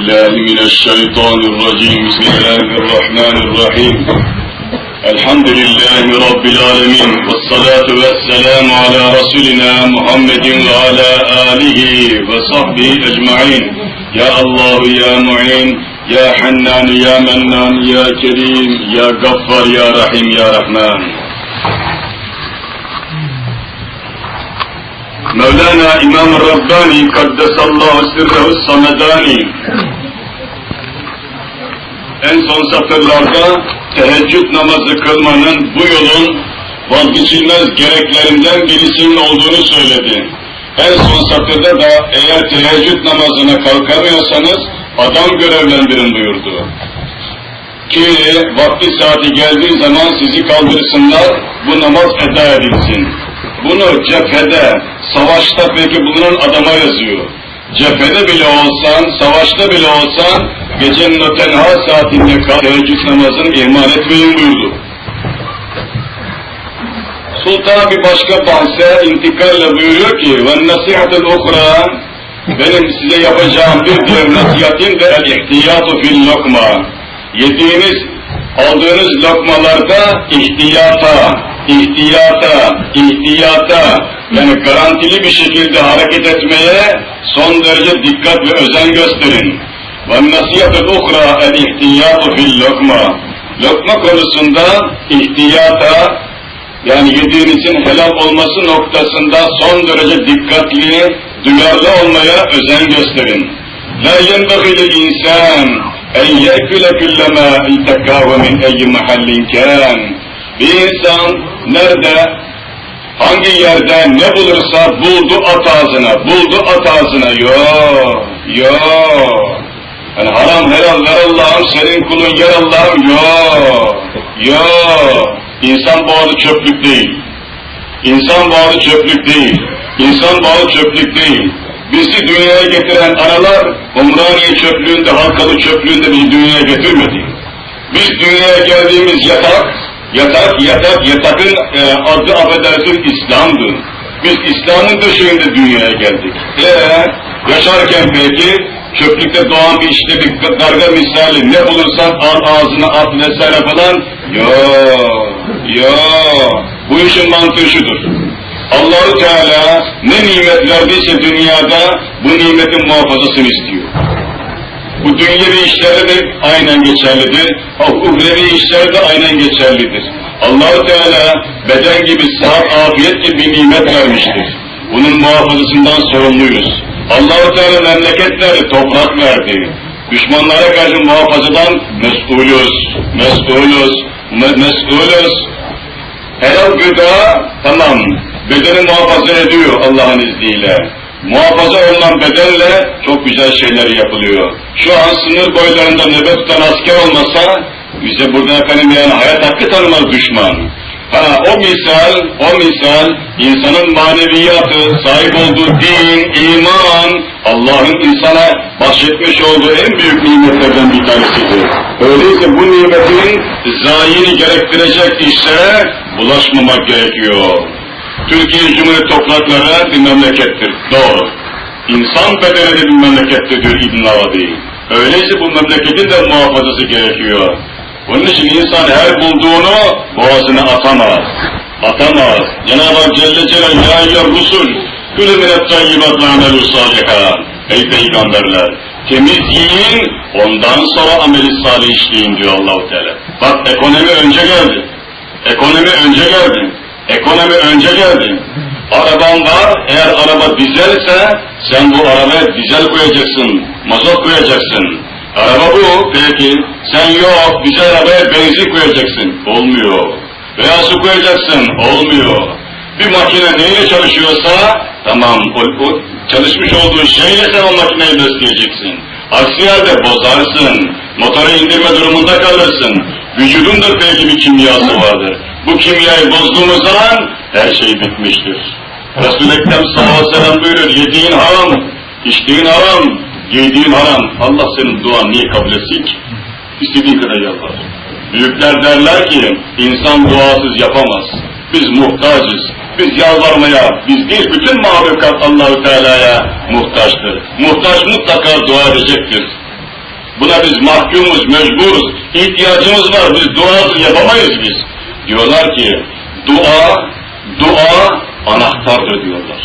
بالله من الشيطان الرجيم بسم الله الرحمن الرحيم الحمد لله رب العالمين والصلاة والسلام على رسولنا محمد وعلى آله وصحبه أجمعين يا الله يا معين يا حنان يا منان يا كريم يا غفار يا رحيم يا رحمن Mevlana İmam-ı Rabbani Kaddesallahu Sirrehu Samedani en son satırlarda teheccüd namazı kılmanın bu yolun vazgeçilmez gereklerinden birisinin olduğunu söyledi. En son satırda da eğer teheccüd namazına kalkamıyorsanız adam görevlendirin buyurdu. Ki vakti saati geldiği zaman sizi kaldırsınlar, bu namaz eda edilsin. Bunu cephede, savaşta peki bulunan adama yazıyor. Cephede bile olsan, savaşta bile olsan, gecenin o tenha saatinde teheccüd namazını ihmal etmeyin buyurdu. Sultan bir başka bahse intikalle buyuruyor ki وَالنَّسِحَةُ الْاُخْرَى benim size yapacağım bir diğer nasihatim de el-ihtiyatu fil lokma. Yediğiniz, aldığınız lokmalarda ihtiyata, yani garantili bir şekilde hareket etmeye son derece dikkat ve özen gösterin. وَالنَّسِيَةُ الْاُخْرَى الْاِحْتِيَاتُ فِي اللَّقْمَةِ lokma konusunda ihtiyata, yani yediğinizin helal olması noktasında son derece dikkatli, duyarlı olmaya özen gösterin. لَا يَنْبَغِي لِلْاِنْسَانِ اَنْ يَأْكُلَ كُلَّمَا اِلْتَكَّاهُ مِنْ اَيِّ مَحَلٍّ كَانٍ Bir insan nerede, hangi yerde ne bulursa buldu at ağzına, yo. Yani haram helal ver Allah'ım, senin kulun yer Allah'ım, yo. İnsan bağı çöplük değil. İnsan bağı çöplük değil. Bizi dünyaya getiren analar, Umraniye çöplüğünde, Halkalı çöplüğünde bizi dünyaya getirmedi. Biz dünyaya geldiğimiz yatakın adı affedersin İslam'dı. Biz İslam'ın döşeğinde dünyaya geldik. Yaşarken peki, çöplükte doğan bir işte bir karga misali, ne bulursan al ağzına at vesaire falan, yo. Bu işin mantığı şudur. Allah-u Teala ne nimet verdiyse dünyada, bu nimetin muhafazasını istiyor. Bu dünyevi işlerde de aynen geçerlidir, uhrevi işlerde de aynen geçerlidir. Allah-u Teala beden gibi, sıhhat, afiyet gibi bir nimet vermiştir. Bunun muhafazasından sorumluyuz. Allah-u Teala memleketlere toprak verdi. Düşmanlara karşı muhafazadan mesulüz. Helal gıda, tamam, bedeni muhafaza ediyor Allah'ın izniyle. Muhafaza olunan bedenle çok güzel şeyler yapılıyor. Şu an sınır boylarında nöbet tutan asker olmasa, bize burada efendim yani hayat hakkı tanımaz düşman. O misal, insanın maneviyatı, sahip olduğu din, iman, Allah'ın insana bahşetmiş olduğu en büyük nimetlerden bir tanesidir. Öyleyse bu nimetin zayini gerektirecek işlere bulaşmamak gerekiyor. Türkiye Cumhuriyeti toprakları bir memlekettir, doğru. İnsan bedeni de bir memlekettir diyor İbn Arabi. Öyleyse bu memleketin de muhafazası gerekiyor. Bunun için insan her bulduğunu boğazına atamaz. Cenab-ı Hak Celle Celaluhu ya eyyüher rusul külü minet tayyibat ve amelü saliha. Ey peygamberler, temiz yiyin, ondan sonra ameli salih işleyin diyor Allah-u Teala. Bak ekonomi önce geldi. Araban var, eğer araba dizelse, sen bu arabaya dizel koyacaksın, mazot koyacaksın. Araba bu, peki, sen yok, dizel arabaya benzin koyacaksın, olmuyor. Veya su koyacaksın, olmuyor. Bir makine neyle çalışıyorsa, tamam, o çalışmış olduğun şeyle sen o makineyi besleyeceksin. Aksi halde bozarsın, motoru indirme durumunda kalırsın. Vücudun da belki bir kimyası vardır. Bu kimyayı bozduğumuz zaman her şey bitmiştir. Resul-i Ekrem sallallahu aleyhi ve sellem buyuruyor, yediğin haram, içtiğin haram, giydiğin haram. Allah senin duan niye kabul etsin ki? İstediğin kadar yapar. Büyükler derler ki, insan duasız yapamaz. Biz muhtacız. Biz yalvarmaya, biz değil bütün mahlukat Allah-u Teala'ya muhtaçtır. Muhtaç mutlaka dua edecektir. Buna biz mahkumuz, mecburuz, ihtiyacımız var, biz duasız yapamayız biz. Diyorlar ki, dua anahtardır diyorlar.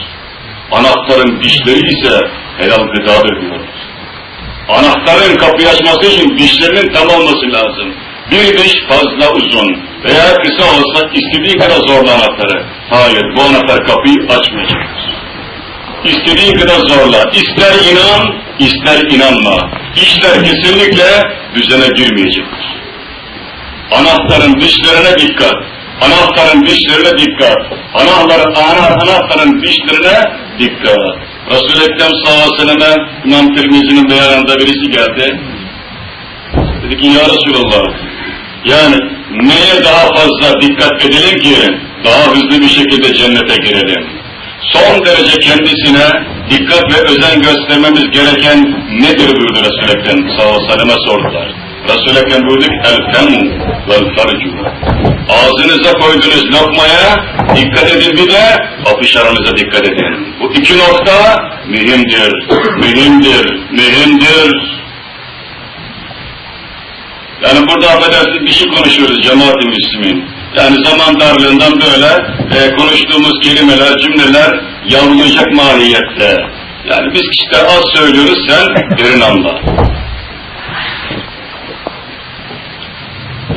Anahtarın dişleri ise helal gıdadır diyorlar. Anahtarın kapıyı açması için dişlerinin tam olması lazım. Bir diş fazla uzun veya kısa olsa istediğin kadar zorla anahtarı. Hayır, bu anahtar kapıyı açmayacaktır. İstediğin kadar zorla, ister inan, ister inanma. İşler kesinlikle düzene girmeyecektir. Anahtarın dişlerine dikkat. Anahtarın dişlerine dikkat. Anahtarın dişlerine dikkat. Resul-i Ekrem sallallahu aleyhi ve sellem'e İmam Tirmizi'nin beyanında birisi geldi. Dedi ki ya Resulallah, yani neye daha fazla dikkat edelim ki daha hızlı bir şekilde cennete girelim? Son derece kendisine dikkat ve özen göstermemiz gereken nedir buyurdu Resul-i Ekrem sallallahu aleyhi ve sellem'e sordular. Resul-i Ekrem buyurdu ki el-femu vel-farcu. Ağzınıza koyduğunuz lokmaya dikkat edin, bir de apış aranıza dikkat edin. Bu iki nokta mühimdir, mühimdir. Yani burada affedersiniz bir şey konuşuyoruz cemaat-i Müslümin. Yani zaman darlığından böyle konuştuğumuz kelimeler, cümleler yavrulayacak mahiyette. Yani biz işte az söylüyoruz, sen derin anla.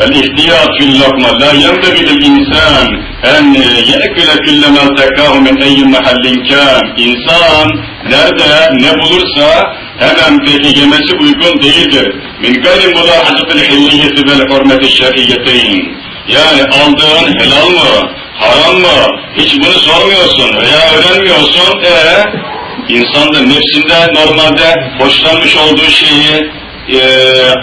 El-ihtiyat fil-lokma la yenbeghi lil-insan en ye'kule kulle ma tekahu min eyyi mahallin kan. İnsan nerede ne bulursa hemen peki yemesi uygun değildir. Min gayri mulahazatil hilliyyeti vel hurmeti şer'iyyeteyn. Yani aldığın helal mı, haram mı, hiç bunu sormuyorsun veya öğrenmiyorsun. İnsan da nefsinde normalde hoşlanmış olduğu şeyi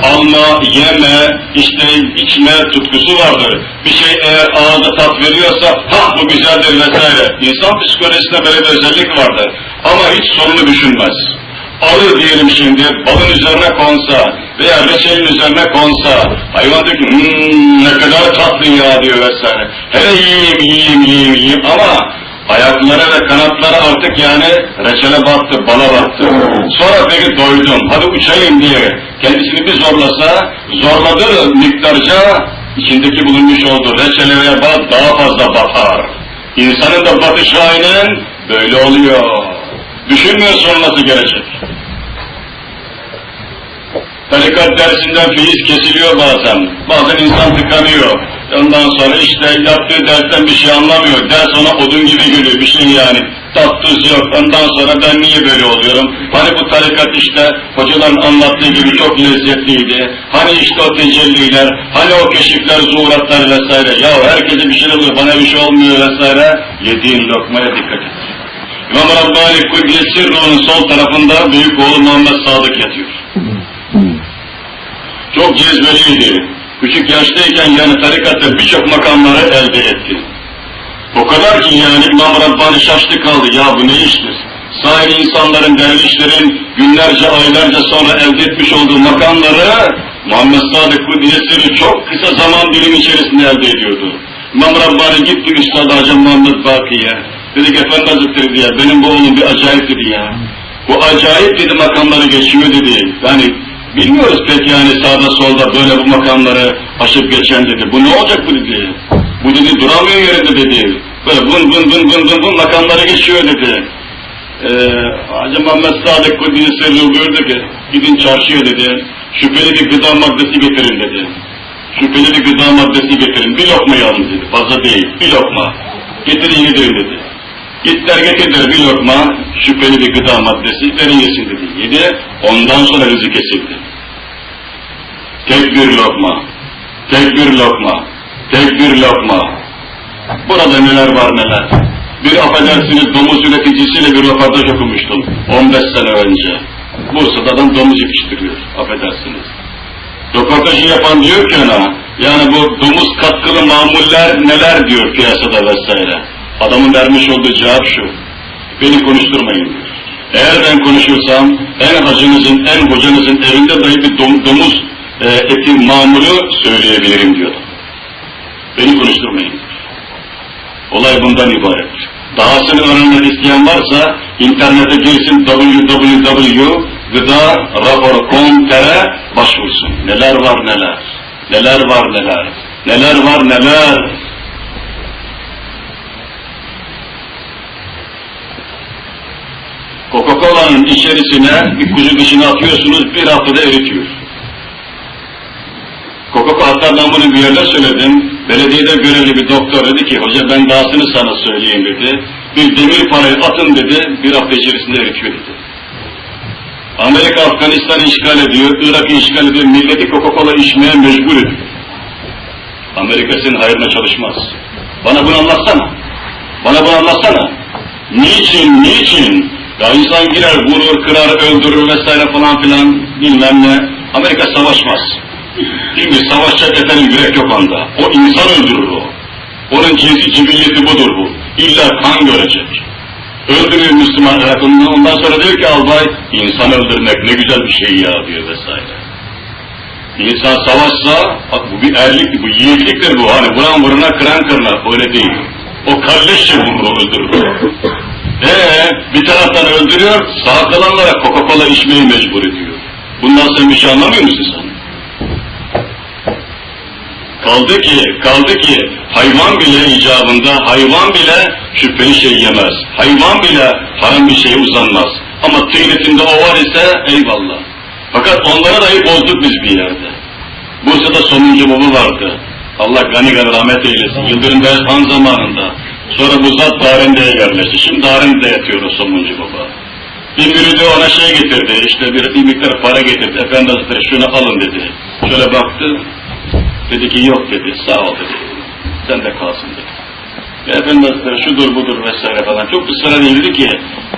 alma, yeme, işte içme tutkusu vardır. Bir şey eğer ağızda tat veriyorsa, bu güzeldir vesaire. İnsan psikolojisinde böyle bir özellik vardır. Ama hiç sonunu düşünmez. Alır diyelim şimdi, balın üzerine konsa veya reçelin üzerine konsa, hayvan diyor ki, ne kadar tatlı ya diyor vesaire. Hele yiyeyim ama ayaklara ve kanatlara artık yani reçele baktı, bala baktı. Sonra peki doydum, hadi uçayım diye kendisini bir zorlasa, zorladığı miktarca içindeki bulunmuş olduğu reçele veya bal daha fazla batar. İnsanın da batışı aynen böyle oluyor. Düşünmüyorsun nasıl gelecek. Tarikat dersinden feyiz kesiliyor bazen. Bazen insan tıkanıyor. Ondan sonra işte yaptığı dersten bir şey anlamıyor. Ders ona odun gibi geliyor, bir şey yani. Tat tuz yok. Ondan sonra ben niye böyle oluyorum? Hani bu tarikat işte hocaların anlattığı gibi çok lezzetliydi. Hani işte o tecelliler, hani o keşifler, zuhuratlar vesaire. Ya herkese bir şey oluyor, bana bir şey olmuyor vesaire. Yediğin lokmaya dikkat et. İmam Rabbani Kudüs Sirru'nun sol tarafında büyük oğlu Muhammed Sadık yatıyor. Çok cezbeliydi. Küçük yaştayken yani tarikatta birçok makamları elde etti. O kadar ki yani İmam Rabbani şaştı kaldı. Ya bu ne iştir? Sahibi insanların, dervişlerin günlerce, aylarca sonra elde etmiş olduğu makamları Muhammed Sadık Kudüs'ü çok kısa zaman dilimi içerisinde elde ediyordu. İmam Rabbani gitti Üstad Hacı Muhammed Baki'ye. Dedi ki Efendi Hazretleri diye, benim bu oğlum bir acayip dedi ya. Bu acayip dedi makamları geçiyor dedi. Yani bilmiyoruz pek yani sağda solda böyle bu makamları aşıp geçen dedi. Bu ne olacak bu dedi. Bu dedi duramıyor yerinde dedi. Böyle bun makamları geçiyor dedi. Hacı Muhammed Sadık Kudüs'ü buyurdu ki gidin çarşıya dedi. Şüpheli bir gıda maddesi getirin dedi. Şüpheli bir gıda maddesi getirin. Bir lokma alın dedi. Fazla değil. Bir lokma. Getirin yedirin dedi. Gittiler getirdiler bir lokma, şüpheli bir gıda maddesi, verin yesin dedi. Yedi, ondan sonra rızık kesildi. Tek bir lokma, tek bir lokma, tek bir lokma. Burada neler var neler. Bir affedersiniz domuz üreticisiyle bir röportaj okumuştum 15 sene önce. Bursa'da adam domuz yetiştiriyor, affedersiniz. Röportajı yapan diyor ki ona, yani bu domuz katkılı mamuller neler diyor piyasada vesaire. Adamın vermiş olduğu cevap şu, beni konuşturmayın diyor. Eğer ben konuşursam, en hacınızın, en hocanızın evinde dahi bir domuz eti mamulu söyleyebilirim diyor. Beni konuşturmayın diyor. Olay bundan ibaret. Dahasını öğrenmek isteyen varsa, internete girsin www.gıdaraporu.com.tr başvursun. Neler var neler, neler var neler, neler var neler. Coca-Cola'nın içerisine bir kuzu dişini atıyorsunuz, bir haftada eritiyor. Coca-Cola, hatta ben bunu bir yerde söyledim, belediyede görevli bir doktor dedi ki, hoca ben dahasını sana söyleyeyim dedi, bir demir parayı atın dedi, bir hafta içerisinde eritiyor dedi. Amerika Afganistan'ı işgal ediyor, Irak'ı işgal ediyor, milleti Coca-Cola içmeye mecbur ediyor. Amerika senin hayrına çalışmaz. Bana bunu anlatsana. Bana bunu anlatsana. Niçin, niçin? Ya insan girer, vurur, kırar, öldürür vesaire falan filan bilmem ne. Amerika savaşmaz. Çünkü savaşacak efendim yürek yok onda. O insan öldürür o. Onun cinsi cibilliyeti budur bu. İlla kan görecek. Öldürüyor Müslüman hayatında. Ondan sonra diyor ki albay, insan öldürmek ne güzel bir şey ya diyor vesaire. İnsan savaşsa, bak bu bir erliktir, bu yiğitliktir bu. Hani vuran vuruna, kıran kırına, öyle değil. O kardeşçe vurur, öldürür. Bir taraftan öldürüyor, sağ kalanlara Coca-Cola içmeyi mecbur ediyor. Bundan sen bir şey anlamıyor musun sen? Kaldı ki hayvan bile icabında, hayvan bile şüpheli şey yemez. Hayvan bile haram bir şeye uzanmaz. Ama tıynetinde o var ise eyvallah. Fakat onlara dahi bozduk biz bir yerde. Bursa'da sonuncu baba vardı. Allah gani gani rahmet eylesin. Yıldırım Beyazhan zamanında. Sonra bu zat Darende'ye yerleşti. Şimdi Darende'de yatıyor o sonuncu baba. Bir müridi ona şey getirdi, işte bir miktar para getirdi. Efendi Hazretleri şunu alın dedi. Şöyle baktı. Dedi ki yok dedi, sağ ol dedi. Sen de kalsın dedi. Ve Efendi Hazretleri şudur budur vesaire falan. Çok ısrar edildi ki,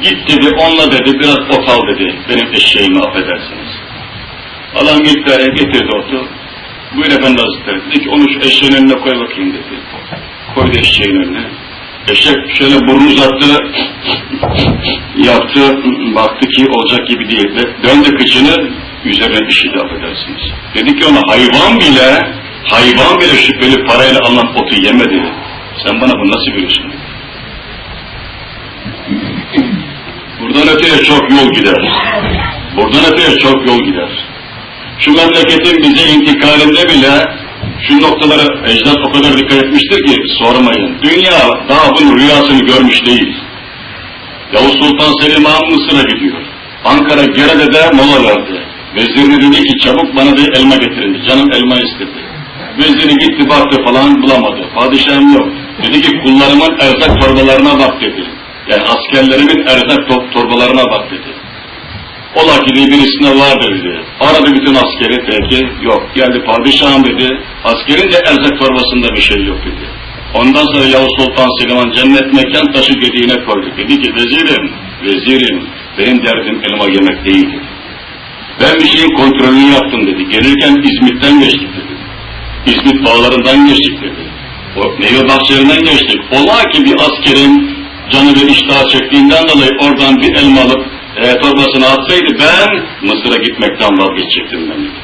git dedi, onunla dedi, biraz ot al dedi. Benim eşeğimi affedersiniz. Adam gitti, getirdi otu. Buyur Efendi Hazretleri. Dedi ki onu şu eşeğin önüne koy bakayım dedi. Koydu eşeğin önüne. Eşek şöyle burnu uzattı, yaptı, baktı ki olacak gibi değil. Ve döndü kıçını, üzerine işidi affedersiniz. Dedi ki ona hayvan bile şüpheli parayla alınan otu yemedi. Sen bana bunu nasıl veriyorsun? Buradan öteye çok yol gider. Buradan öteye çok yol gider. Şu memleketin bize intikalinde bile şu noktalara ecdat o kadar dikkat etmiştir ki sormayın. Dünya daha bunun rüyasını görmüş değil. Yavuz Sultan Selim Han Mısır'a gidiyor. Ankara Gerede'de mola verdi. Vezirine dedi ki çabuk bana bir elma getirin. Canım elma istedi. Veziri gitti baktı falan bulamadı. Padişahım yok. Dedi ki kullarımın erzak torbalarına bak dedi. Yani askerlerimin erzak torbalarına bak dedi. Ola ki birisine var dedi. Aradı bütün askeri peki yok. Geldi padişahım dedi. Askerin de erzak torbasında bir şey yok dedi. Ondan sonra Yavuz Sultan Selim cennet mekan taşı gediğine koydu. Dedi ki vezirim benim derdim elma yemek değil dedi. Ben bir şeyin kontrolünü yaptım dedi. Gelirken İzmit'ten geçtik dedi. İzmit bağlarından geçtik dedi. O meyve bahçelerinden geçtik. Ola ki bir askerin canı ve iştahı çektiğinden dolayı oradan bir elma alıp torbasına atsaydı ben Mısır'a gitmekten vazgeçecektim ben dedi.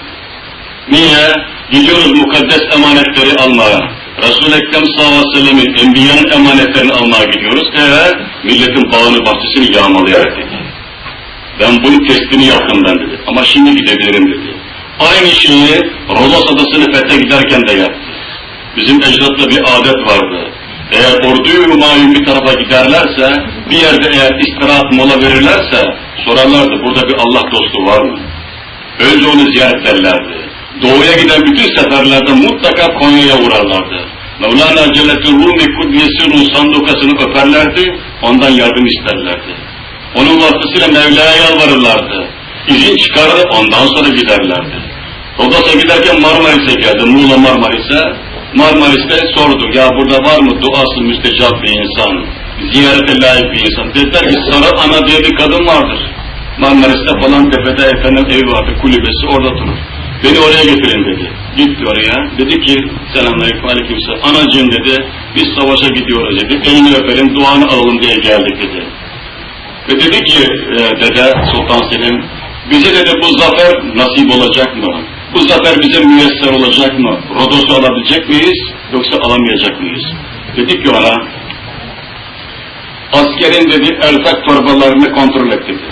Niye? Gidiyoruz mukaddes emanetleri almaya. Resul-i Ekrem sallallahu aleyhi ve sellem'in enbiyanın emanetlerini almaya gidiyoruz. Milletin bağını bahçesini yağmalayarak dedi. Ben bunun testini yaptım ben dedi. Ama şimdi gidebilirim dedi. Aynı şeyi Rodos Adası'nı fethe giderken de yaptı. Bizim ecdatta bir adet vardı. Eğer orduyu humayun bir tarafa giderlerse, bir yerde eğer istirahat mola verirlerse, sorarlardı burada bir Allah dostu var mı? Önce onu ziyaret ederlerdi. Doğuya giden bütün seferlerde mutlaka Konya'ya uğrarlardı. Mevlana Celle'tül Rumi Kuddiyesi Ruh sandukasını öperlerdi, ondan yardım isterlerdi. Onun vasıtasıyla Mevla'ya yalvarırlardı. İzin çıkarır, ondan sonra giderlerdi. Rodos'a giderken Marmaris'e geldi, Muğla Marmaris'te sordu, ya burada var mı duası müstecap bir insan, ziyarete layık bir insan? Dediler ki Sarı Ana diye bir kadın vardır. Marmaris'te falan tepede efendim evi vardı, kulübesi orada durur. Beni oraya getirin dedi. Gitti oraya, dedi ki selamünaleyküm aleykümselam. Anacığım dedi, biz savaşa gidiyoruz dedi, elini öpelim, duanı alalım diye geldik dedi. Ve dedi ki dede Sultan Selim, bize dedi bu zafer nasip olacak mı? Bu zafer bize müyesser olacak mı? Rodos'u alabilecek miyiz, yoksa alamayacak mıyız? Dedik ki ona, askerin dedi erzak torbalarını kontrol et dedi.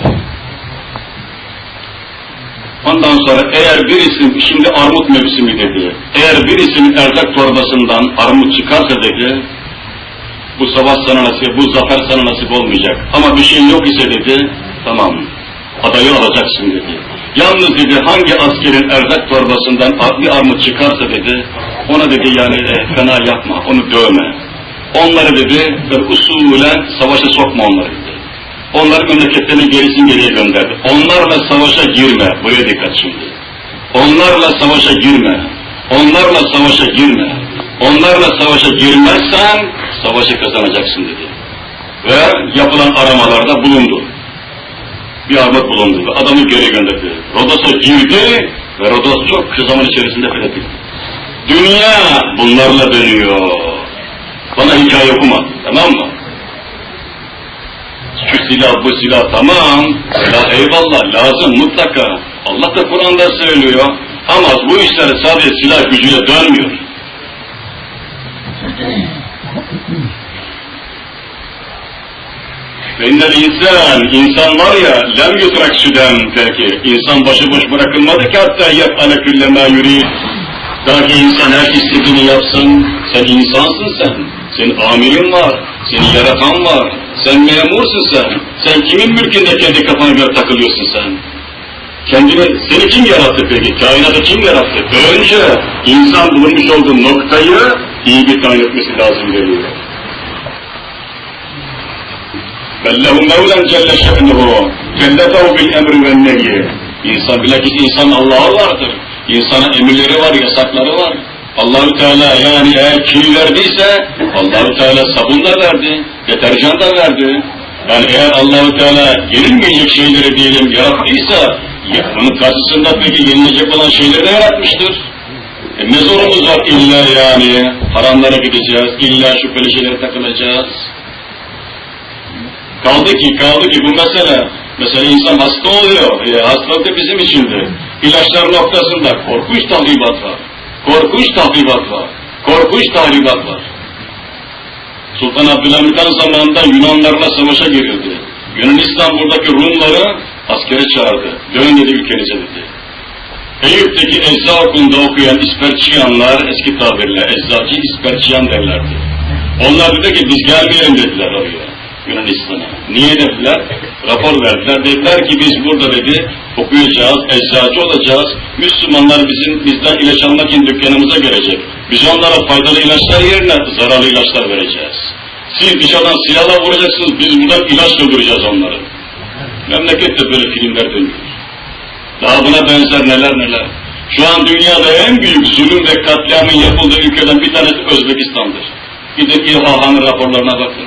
Ondan sonra eğer birisi, şimdi armut mevsimi dedi, eğer birisinin erzak torbasından armut çıkarsa dedi, bu savaş sana nasip, bu zafer sana nasip olmayacak. Ama bir şey yok ise dedi, tamam, adayı alacaksın dedi. Yalnız dedi, hangi askerin erzak torbasından bir armut çıkarsa dedi, ona dedi yani fena yapma, onu dövme. Onları dedi, böyle usulen savaşa sokma onları dedi. Onları memleketlerine geriye gönderdi. Onlarla savaşa girme, buraya dikkat şimdi. Onlarla savaşa girme, onlarla savaşa girme. Onlarla savaşa girmezsen, savaşı kazanacaksın dedi. Ve yapılan aramalarda bulundu. Bir armut bulundu ve adamı geri gönderdi. Rodos'a girdi ve Rodos çok kısa zaman içerisinde fethedildi. Dünya bunlarla dönüyor. Bana hikaye okuma, tamam mı? Şu silah, bu silah tamam, silah eyvallah, lazım mutlaka. Allah da Kur'an'da söylüyor. Ama bu işler sadece silah gücüyle dönmüyor. Ve innel insan var ya, lem yutrak süden peki. İnsan başıboş bırakılmadı ki hatta yef'ale külle mâ yurid. Dahi insan her istediğini yapsın, sen insansın sen. Senin amirin var, seni yaratan var, sen memursun sen. Sen kimin mülkünde kendi kafana göre takılıyorsun sen? Seni kim yarattı peki? Kainatı kim yarattı? Önce insan bulunmuş olduğu noktayı iyi bir tayin etmesi lazım geliyor. فَلَّهُ مَوْلًا جَلَّ شَأْنُهُ كَلَّفَهُ بِالْاَمْرِ وَالنَّهِيِ. İnsan bilakis insan Allah'a vardır. İnsana emirleri var, yasakları var. Allah-u Teala yani eğer kil verdiyse Allah-u Teala sabun da verdi, deterjan da verdi. Yani eğer Allah-u Teala yenilmeyecek şeyleri diyelim yarattıysa bunun karşısında peki yenilecek olan şeyleri de yaratmıştır. Ne zorumuz var illa yani haramlara gideceğiz, illa şüpheli şeylere takılacağız. Kaldı ki bu mesela insan hasta oluyor, hastalık da bizim içindir. İlaçlar noktasında korkunç tahribat var. Korkunç tahribat var. Sultan Abdülhamid Han zamanında Yunanlarla savaşa girildi. Yunanistan buradaki Rumları askere çağırdı. Dön dedi ülkenize dedi. Eyüp'teki ecza okulunda okuyan İsperçiyanlar, eski tabirle eczacı İsperçiyan derlerdi. Onlar dedi ki biz gelmeyelim dediler oraya, Yunanistan'a. Niye dediler? Rapor verdiler. Dediler ki biz burada dedi okuyacağız, eczacı olacağız. Müslümanlar bizden ilaç almak için dükkanımıza gelecek. Biz onlara faydalı ilaçlar yerine zararlı ilaçlar vereceğiz. Siz dışarıdan silahla vuracaksınız, biz buradan ilaç dolduracağız onları. Memlekette böyle filmler dönüyor. Daha buna benzer neler. Şu an dünyada en büyük zulüm ve katliamın yapıldığı ülkeden bir tanesi Özbekistan'dır. Gidin İHA'nın raporlarına bakın.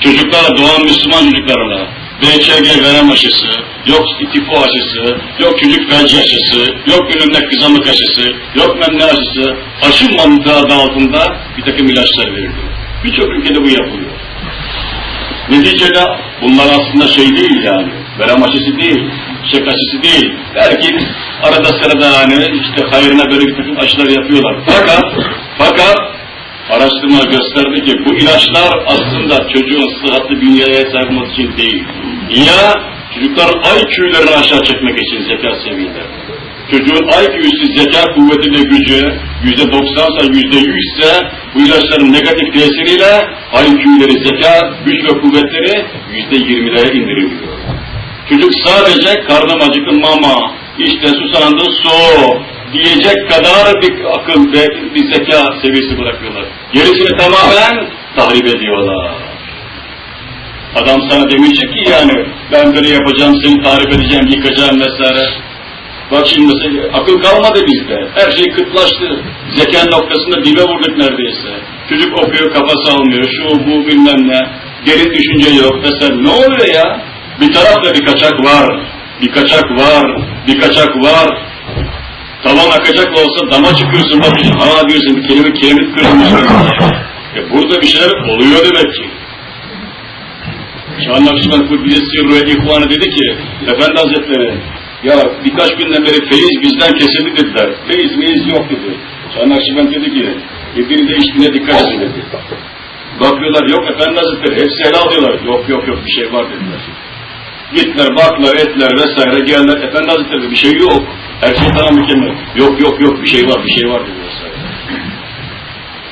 Çocuklara, doğan Müslüman çocuklarına BCG verem aşısı, yok tifo aşısı, yok çocuk felci aşısı, yok ölümle kızamık aşısı, yok memne aşısı, aşı mantığı adı altında bir takım ilaçlar veriliyor. Birçok ülkede bu yapılıyor. Neticede bunlar aslında şey değil yani, verem aşısı değil, çiçek aşısı değil. Belki arada sırada hani işte hayrına böyle bir takım aşılar yapıyorlar. Fakat araştırma gösterdi ki bu ilaçlar aslında çocuğun sıhhatli bünyeye sahip olması için değil. Ya çocukların IQ'lerini aşağı çekmek için zeka seviyeleri. Çocuğun IQ'su, zeka kuvveti ve gücü %90'sa %100'se bu ilaçların negatif tesiriyle IQ'leri, zeka, güç ve kuvvetleri %20'lere indiriliyor. Çocuk sadece karnım acıktı mama, işte susandı su diyecek kadar bir akıl ve bir zeka seviyesi bırakıyorlar. Gerisini tamamen tahrip ediyorlar. Adam sana demeyecek ki yani ben böyle yapacağım, seni tahrip edeceğim, yıkacağım vesaire. Bak şimdi mesela akıl kalmadı bizde. Her şey kıtlaştı. Zeka noktasında dibe vurduk neredeyse. Çocuk okuyor, kafası almıyor, şu bu bilmem ne. Derin düşünce yok vesaire. Ne oluyor ya? Bir tarafta bir kaçak var. Tavan akacak olsa dama çıkıyorsun, bakıyorsun, diyorsun bir kelime kırılmış. Burada bir şeyler oluyor demek ki. Şah-ı Nakşibend Kuddisesi Sirru'ya ihvanı dedi ki, Efendi Hazretleri, ya birkaç günden beri feyiz bizden kesildi dediler. Feyiz yok dedi. Şah-ı Nakşibend dedi ki, bir de içtiğine dikkat edin dedi. Bakıyorlar, yok Efendi Hazretleri, hepsi helal diyorlar. Yok bir şey var dediler. Gittiler, baktılar, ettiler vesaire, geldiler, Efendi Hazretleri bir şey yok. Her şey tamam mükemmel. Yok bir şey var dedi vesaire.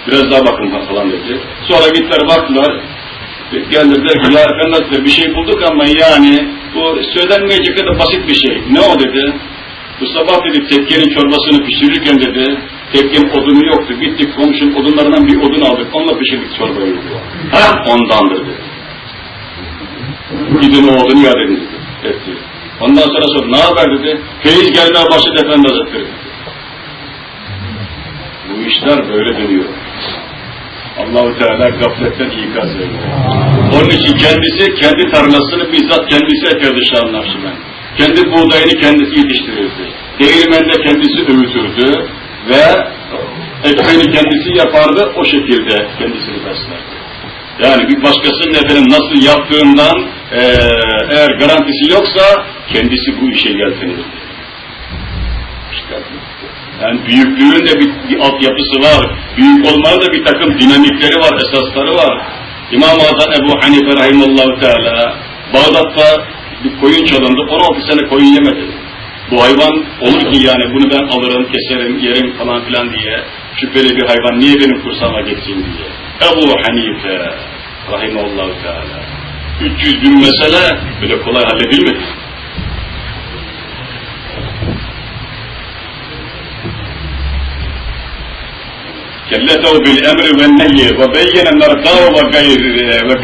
Biraz daha bakın falan dedi. Sonra gittiler, baktılar, geldiler ki ya Efendi Hazretleri bir şey bulduk ama yani bu söylenmeyecek kadar basit bir şey. Ne o dedi? Bu sabah dedi tekkenin çorbasını pişirirken dedi, tekkenin odunu yoktu. Gittik komşunun odunlarından bir odun aldık, onunla pişirdik çorbayı dedi. Ha ondandır dedi. Gidin o odunu iade edin dedi. Etti. Ondan sonra ne haber dedi? Feyiz gelmeye başladı Efendi Hazretleri. Bu işler böyle dönüyor. Allah-u Teala gafletten ikaz ediyor. Onun için kendisi kendi tarlasını bizzat kendisi ekerdi Şah-ı Nakşibend. Kendi buğdayını kendisi yetiştirirdi. Değirmende kendisi öğütürdü ve ekmeğini kendisi yapardı, o şekilde kendisini beslerdi. Yani bir başkasının efendim nasıl yaptığından eğer garantisi yoksa kendisi bu işe yeltenir. Yani büyüklüğün de bir altyapısı var. Büyük olmanın da bir takım dinamikleri var, esasları var. İmam-ı Azam Ebu Hanife Rahimallahu Teala Bağdat'ta bir koyun çalındı, 16 sene koyun yemedi. Bu hayvan olur ki yani bunu ben alırım, keserim, yerim falan filan diye şüpheli bir hayvan niye benim kursağıma geçsin diye. Ebu Hanife Rahimallahu Teala 300 bin mesele böyle kolay halledilmedi. Kelletehu bil emri ve nehyi ve beyyene merdâhu ve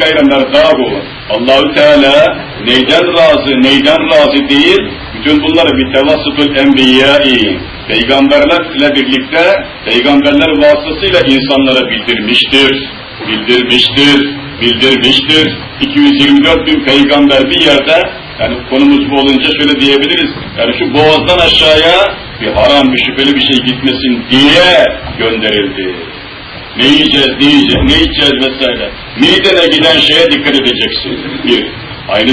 gayre merdâhu. Allah-u Teala neyden razı değil, bütün bunları bir tevassıtul enbiyâi, peygamberlerle birlikte, peygamberler vasıtasıyla insanlara bildirmiştir. 224 bin peygamber bir yerde, yani konumuz bu olunca şöyle diyebiliriz, yani şu boğazdan aşağıya bir haram, bir şüpheli bir şey gitmesin diye gönderildi. Ne yiyeceğiz, ne içeceğiz vesaire. Midene giden şeye dikkat edeceksin. Bir. Aynı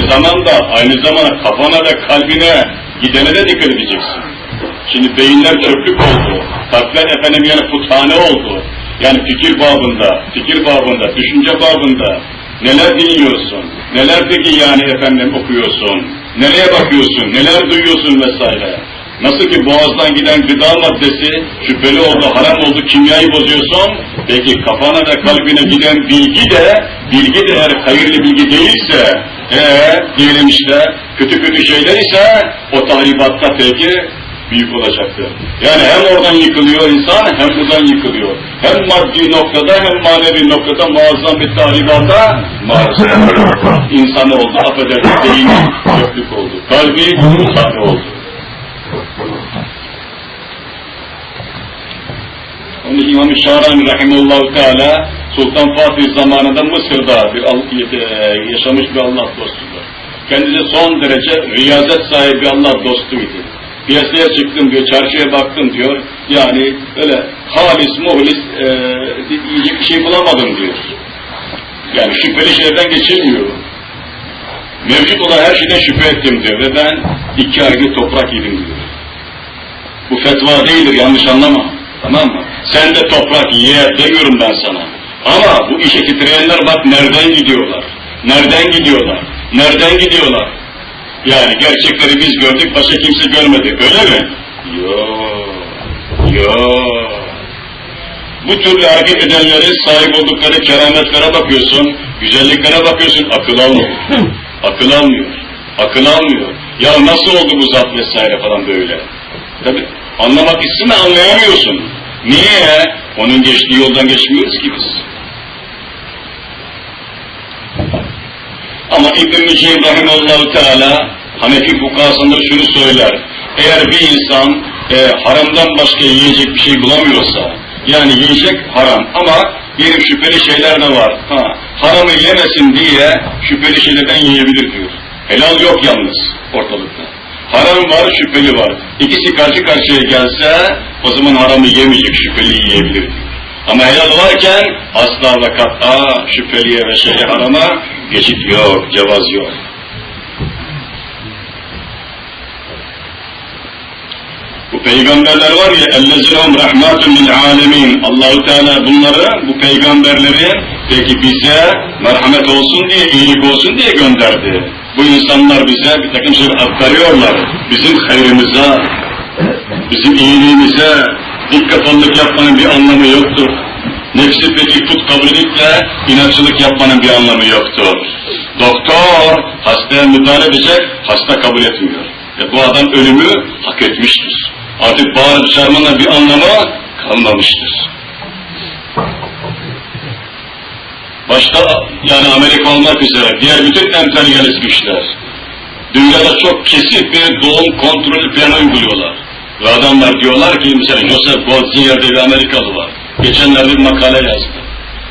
zamanda kafana ve kalbine gidene de dikkat edeceksin. Şimdi beyinler çöplük oldu. Kalpler efendim yani puthane oldu. Yani fikir babında, düşünce babında neler dinliyorsun, neler peki yani efendim okuyorsun, nereye bakıyorsun, neler duyuyorsun vesaire. Nasıl ki boğazdan giden gıda maddesi şüpheli oldu, haram oldu, kimyayı bozuyorsun, peki kafana ve kalbine giden bilgi de eğer hayırlı bilgi değilse, diyelim işte, kötü şeyler ise o tahribatta peki büyük olacaktır. Yani hem oradan yıkılıyor insan, hem buradan yıkılıyor. Hem maddi noktada hem manevi noktada muazzam bir tahribata maruz kalıyor. İnsan oldu, affedersin, beyni çöplük oldu, kalbi tane oldu. Onun için İmam-ı Şahrani Rahimullahu Teala Sultan Fatih zamanında Mısır'da yaşamış bir Allah dostudur. Kendisi son derece riyazet sahibi Allah dostuydu. Piyasaya çıktım diyor, çarşıya baktım diyor, yani öyle halis, muhlis yiyecek bir şey bulamadım diyor. Yani şüpheli şeylerden geçilmiyor. Mevcut olan her şeyden şüphe ettim diyor ve ben 2 aylık toprak yedim diyor. Bu fetva değildir, yanlış anlama, tamam mı? Sen de toprak ye demiyorum ben sana. Ama bu işe titreyenler bak nereden gidiyorlar. Yani gerçekleri biz gördük, başka kimse görmedi, öyle mi? Yok. Bu türlü hareket edenlerin sahip oldukları kerametlere bakıyorsun, güzelliklere bakıyorsun, akıl almıyor. Ya nasıl oldu bu zat vesaire falan böyle. Tabii anlamak isteme, anlayamıyorsun. Niye? Onun geçtiği yoldan geçmiyoruz ki biz. Ama İbn-i Ceyb Rahimahullahu Teala Hanefi fukahasında şunu söyler. Eğer bir insan haramdan başka yiyecek bir şey bulamıyorsa, yani yiyecek haram ama diyelim şüpheli şeyler de var. Haramı yemesin diye şüpheli şeylerden yiyebilir diyor. Helal yok yalnız ortalıkta. Haram var, şüpheli var. İkisi karşı karşıya gelse o zaman haramı yemeyecek, şüpheli yiyebilir diyor. Ama helal varken asla ve kat'a şüpheliye ve harama geçit yok, cevaz yok. Bu peygamberler var ya, ellezîhum rahmâtun lil âlemîn. Allah-u Teala bunları, bu peygamberleri Peki bize merhamet olsun diye, iyilik olsun diye gönderdi. Bu insanlar bize bir takım şeyler aktarıyorlar. Bizim hayrımıza, bizim iyiliğimize dik kafalılık yapmanın bir anlamı yoktur. Nefsi peki put kabul edip de inatçılık yapmanın bir anlamı yoktur. Doktor hastaya müdahale edecek, hasta kabul etmiyor. Bu adam ölümü hak etmiştir. Artık bağırıp çağırmanın bir anlamı kalmamıştır. Başta yani Amerika olmak üzere diğer bütün emperyalist güçler dünyada çok kesif bir doğum kontrolü planı uyguluyorlar. Ve adamlar diyorlar ki mesela Joseph Goldsinger diye bir Amerikalı var. Geçenlerde bir makale yazdı.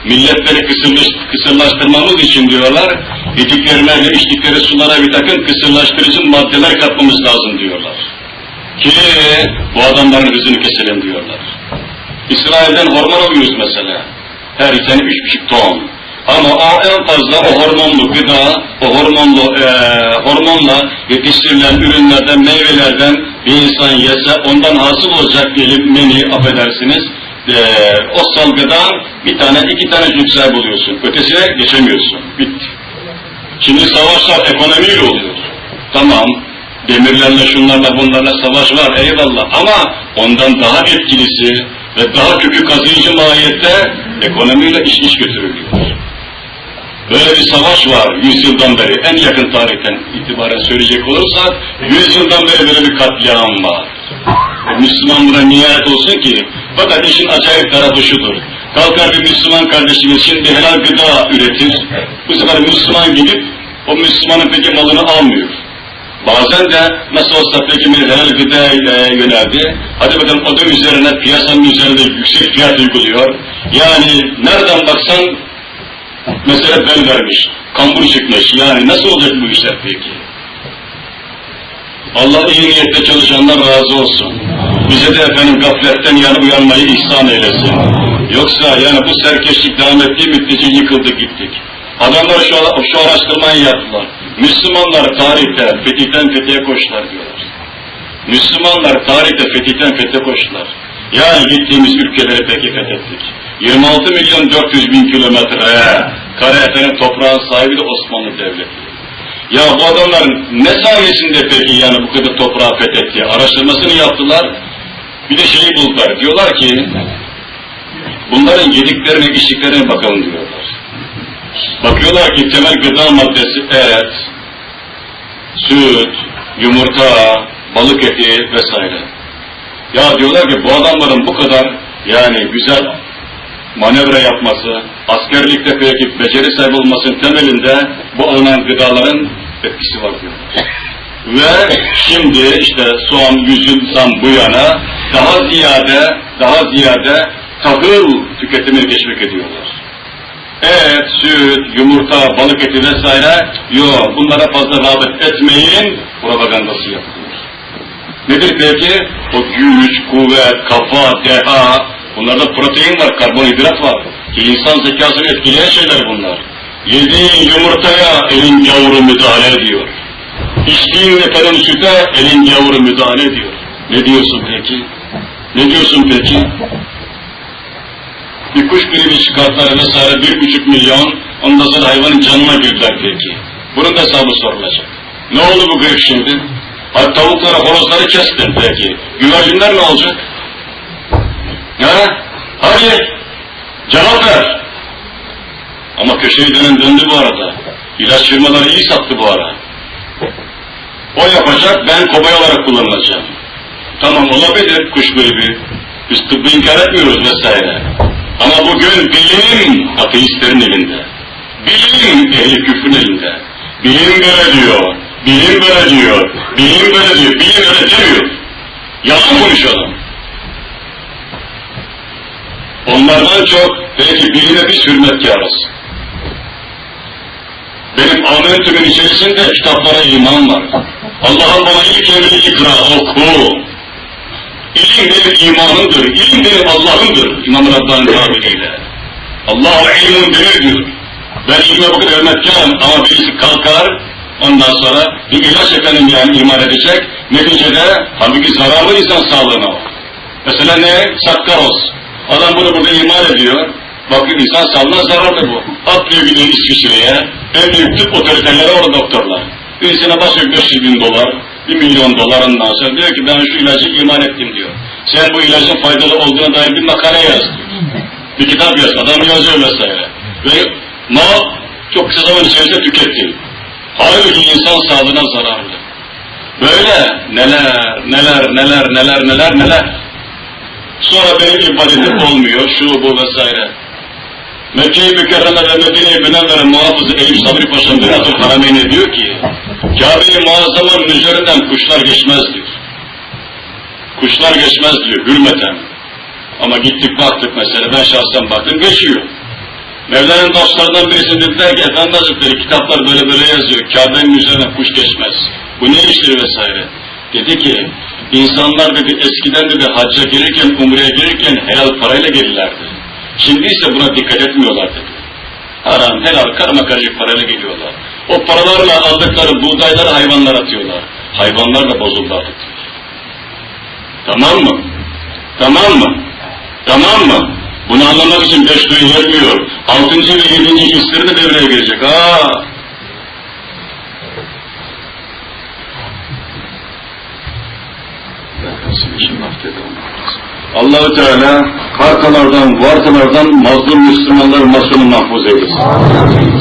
Milletleri kısırlaştırmamız için diyorlar, yediklerine ve içtikleri sulara bir takım kısırlaştırıcı maddeler katmamız lazım diyorlar. Ki bu adamların hızını keselim diyorlar. İsrail'den hormon alıyoruz mesela. Her sene 3,5 ton. Ama o en fazla o hormonlu gıda, o hormonla yetiştirilen ürünlerden, meyvelerden bir insan yese ondan hasıl olacak diyelim meni, affedersiniz. O salgıdan bir tane, 2 tane çocuk sahibi oluyorsun. Ötesine geçemiyorsun. Bitti. Şimdi savaşlar ekonomiyle oluyor. Tamam, demirlerle, şunlarla, bunlarla savaş var, eyvallah. Ama ondan daha etkilisi ve daha kökü kazıyıcı mahiyette ekonomiyle iş götürülüyor. Böyle bir savaş var 100 yıldan beri, en yakın tarihten itibaren söyleyecek olursak, 100 yıldan beri böyle bir katliam var. Müslümanlara niyet olsun ki, fakat işin acayip tarafı şudur. Kalkar bir Müslüman kardeşimiz şimdi helal gıda üretir, bu sefer Müslüman gidip o Müslümanın peki malını almıyor. Bazen de nasıl olsa peki bir helal gıdaya yöneldi, hadi bakalım o da üzerine, piyasanın üzerinde yüksek fiyat uyguluyor. Yani nereden baksan mesela bel vermiş, kambur çıkmış, yani nasıl olacak bu işler peki? Allah iyi niyetle çalışanlar razı olsun. Bize de efendim gafletten yani uyanmayı ihsan eylesin. Yoksa yani bu serkeşlik devam ettiği müddetçe yıkıldık gittik. Adamlar şu araştırmayı yaptılar. Müslümanlar tarihte fetihten fethiye koştular diyorlar. Müslümanlar tarihte fetihten fethiye koştular. Yani gittiğimiz ülkeleri peki fethettik. 26 milyon 400 bin kilometre kare efendim toprağın sahibi de Osmanlı Devleti. Ya bu adamlar ne sayesinde peki yani bu kadar toprağı fethetti? Araştırmasını yaptılar. Bir de şeyi buldular. Diyorlar ki bunların yediklerine, içtiklerine bakalım diyorlar. Bakıyorlar ki temel gıda maddesi et, süt, yumurta, balık eti vesaire. Ya diyorlar ki bu adamların bu kadar yani güzel manevra yapması, askerlikte peki beceri sahibi olmasının temelinde bu alınan gıdaların etkisi var diyorlar. Ve şimdi işte son 100 yıldan bu yana daha ziyade tahıl tüketimini teşvik ediyorlar. Et, süt, yumurta, balık eti vesaire, yok bunlara fazla rağbet etmeyin propagandası yapılıyor. Nedir peki? O güç, kuvvet, kafa, deha, bunlarda protein var, karbonhidrat var. Ki insan zekasını etkileyen şeyler bunlar. Yediğin yumurtaya elin gavuru müdahale ediyor. İçtiğin efendim süte elin gavuru müdahale ediyor. Ne diyorsun peki? Ne diyorsun peki? Bir kuş gribi çıkartlar vesaire 1,5 milyon, ondan sonra hayvanın canına girdiler peki. Bunun da hesabı sorulacak. Ne oldu bu grip şimdi? Hadi tavukları, horozları kestin peki. Güvercinler ne olacak? Ha? Hadi! Cevap ver! Ama köşeyi döndü bu arada. İlaç firmaları iyi sattı bu ara. O yapacak, ben kobay olarak kullanılacağım. Tamam olabilir kuş gribi. Biz tıbbı inkar etmiyoruz vesaire. Ama bugün bilim ateistlerin elinde. Bilim ehli küfrün elinde. Bilim böyle diyor. Bilim böyle diyor. Bilim böyle diyor. Bilim öyle demiyor. Yalan konuşalım. Onlardan çok belki bilime biz hürmetkarız. Benim amentümün içerisinde kitaplara iman var. Allah'ın bana ilk emri ikra, oku. İlim benim imanımdır, ilim benim Allah'ımdır. İmam Rabbani tabiriyle. Allahu ilmun demir diyor. Ben ilme bu kadar hürmetkarım ama birisi kalkar, ondan sonra bir ilaç efendim yani iman edecek. Neticede halbuki zararlı insan sağlığına o. Mesela ne? Sakkaroz. Adam bunu burada iman ediyor. Bakın insan sağlığına zararlı bu. Atlıyor gidiyor İsviçre'ye, en büyük tıp otoriteleri orada doktorlar. Birisine basıyor 500.000 dolar, 1 milyon dolar ondan sonra diyor ki ben şu ilacı iman ettim diyor. Sen bu ilacın faydalı olduğuna dair bir makale yaz diyor. Bir kitap yaz, adam yazıyor vesaire. Ve mal çok kısa zaman içerisinde tüketti. Halbuki insan sağlığına zararlı. Böyle neler. Sonra benim ibadetim olmuyor, şu bu vesaire. Mekke-i Mükerreme ve Medine-i Münevvere muhafızı Eyüp Sabri Paşa Miratul Harameyn'e diyor ki, Kabe-i Muazzama'nın üzerinden kuşlar geçmez diyor. Kuşlar geçmez diyor, hürmeten. Ama gittik baktık mesela, ben şahsen baktım, geçiyor. Mevla'nın dostlarından birisine dediler ki, Efendi Hazretleri kitaplar böyle yazıyor, Kabe'nin üzerinden kuş geçmez. Bu ne iştir vesaire. Dedi ki, insanlar dedi eskiden dedi hacca gelirken, umreye gelirken helal parayla gelirlerdi. Şimdi ise buna dikkat etmiyorlar dedi. Haram, helal, karmakarışık parayla geliyorlar. O paralarla aldıkları buğdayları hayvanlara atıyorlar. Hayvanlar da bozuldu artık. Tamam mı? Tamam mı? Bunu anlamak için 5 duyu yetmiyor. 6. ve 7. hisleri de devreye girecek. Allah-u Teala kartalardan, vartalardan mazlum Müslümanlar masunu mahfuz eylesin.